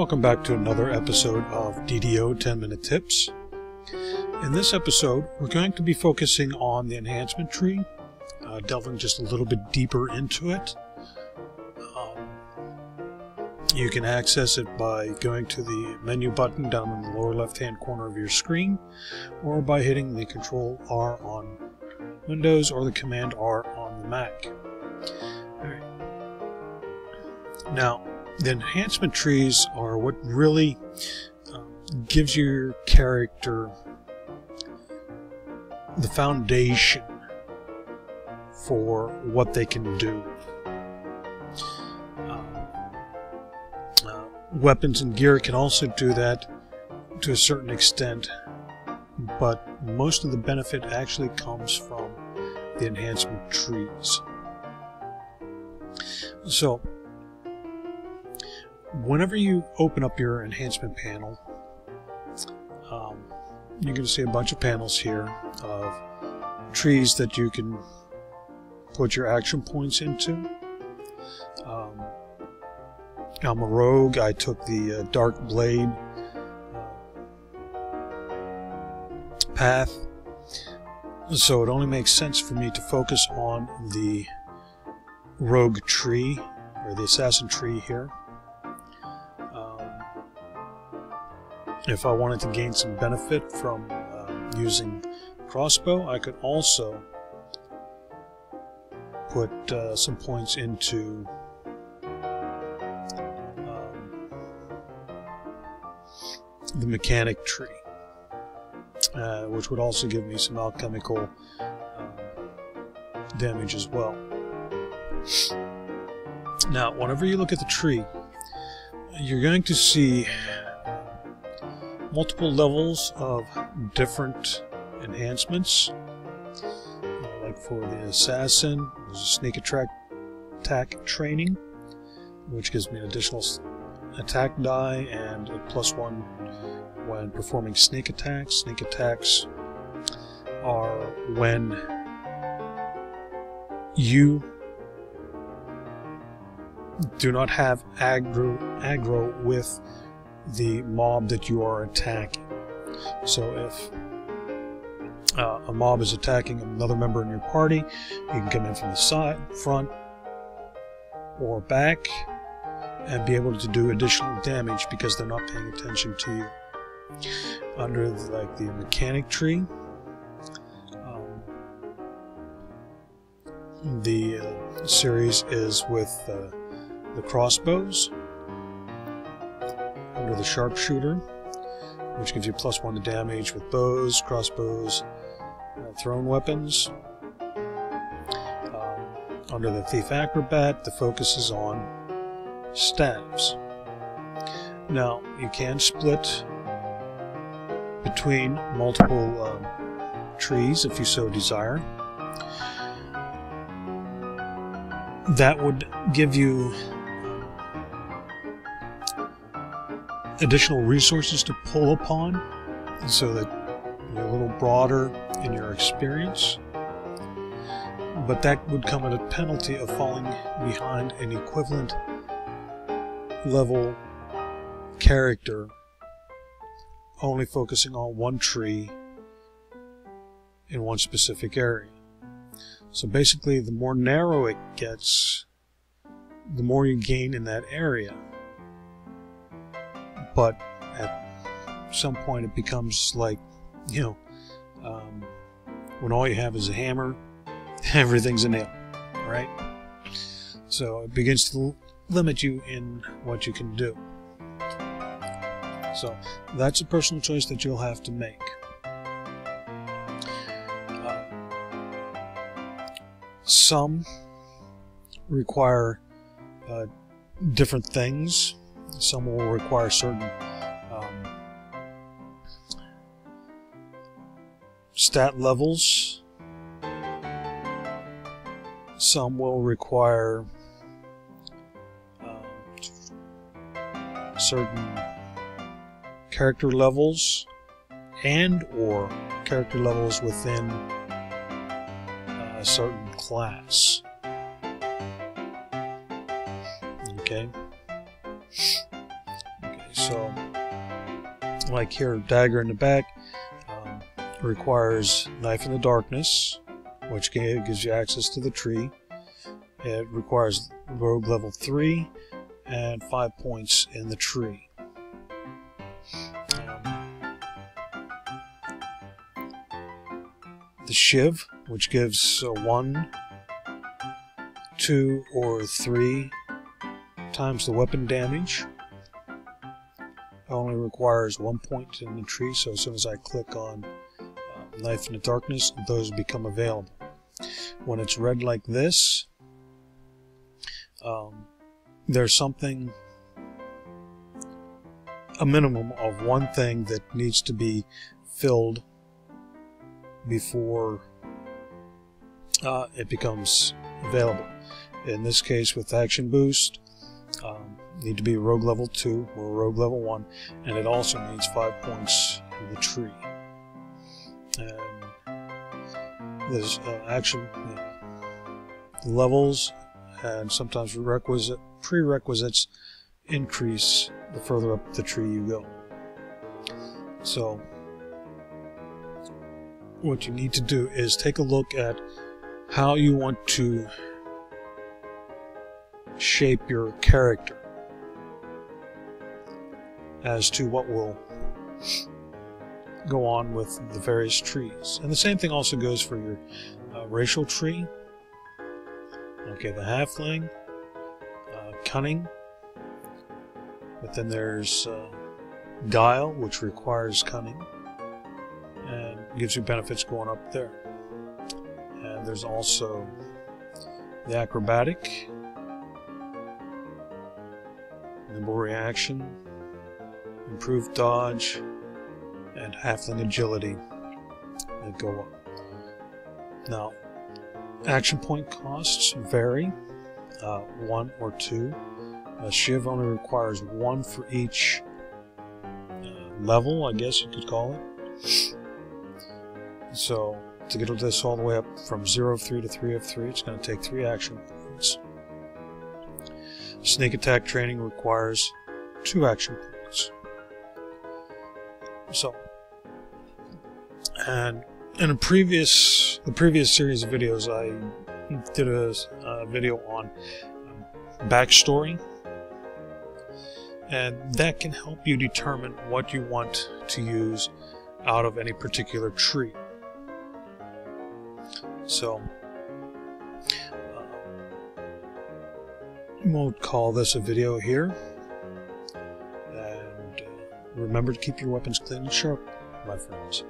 Welcome back to another episode of DDO 10-Minute Tips. In this episode, we're going to be focusing on the enhancement tree, delving just a little bit deeper into it. You can access it by going to the menu button down in the lower left-hand corner of your screen, or by hitting the Control R on Windows or the Command R on the Mac. Alright. Now, the enhancement trees are what really gives your character the foundation for what they can do. Weapons and gear can also do that to a certain extent, but most of the benefit actually comes from the enhancement trees. So, whenever you open up your enhancement panel, you're going to see a bunch of panels here of trees that you can put your action points into. I'm a rogue. I took the Dark Blade path, so it only makes sense for me to focus on the rogue tree, or the assassin tree here. If I wanted to gain some benefit from using crossbow, I could also put some points into the mechanic tree, which would also give me some alchemical damage as well. Now, whenever you look at the tree, you're going to see multiple levels of different enhancements. Like for the assassin, there's a sneak attack training, which gives me an additional attack die and a +1 when performing sneak attacks. Sneak attacks are when you do not have aggro with the mob that you are attacking. So if a mob is attacking another member in your party, you can come in from the side, front, or back and be able to do additional damage because they're not paying attention to you. Under the mechanic tree, the series is with the crossbows. Under the sharpshooter, which gives you +1 to damage with bows, crossbows, thrown weapons. Under the thief acrobat, the focus is on staves. Now, you can split between multiple trees if you so desire. That would give you additional resources to pull upon so that you're a little broader in your experience. But that would come at a penalty of falling behind an equivalent level character only focusing on one tree in one specific area. So basically, the more narrow it gets, the more you gain in that area. But at some point it becomes like, when all you have is a hammer, everything's a nail, right? So it begins to limit you in what you can do. So that's a personal choice that you'll have to make. Some require different things. Some will require certain stat levels. Some will require certain character levels and/or character levels within a certain class. Okay. So, like here, dagger in the back requires knife in the darkness, which gives you access to the tree. It requires rogue level 3 and 5 points in the tree. The shiv, which gives 1, 2, or 3 times the weapon damage, only requires 1 point in the tree, so as soon as I click on knife in the darkness, those become available. When it's red like this, there's something, a minimum of 1 thing that needs to be filled before it becomes available. In this case, with action boost, need to be rogue level 2 or rogue level 1, and it also needs 5 points in the tree. And there's action levels and sometimes prerequisites increase the further up the tree you go. So what you need to do is take a look at how you want to shape your character as to what will go on with the various trees. And the same thing also goes for your racial tree. Okay, the halfling, cunning, but then there's guile, which requires cunning and gives you benefits going up there. And there's also the acrobatic, nimble reaction, improved dodge, and halfling agility that go up. Now, action point costs vary, 1 or 2. Shiv only requires 1 for each level, I guess you could call it. So, to get this all the way up from 0 of 3 to 3 of 3, it's going to take 3 action points. Sneak attack training requires 2 action points. So, and in the previous series of videos, I did a video on backstory, and that can help you determine what you want to use out of any particular tree. So, we'll call this a video here, and remember to keep your weapons clean and sharp, my friends.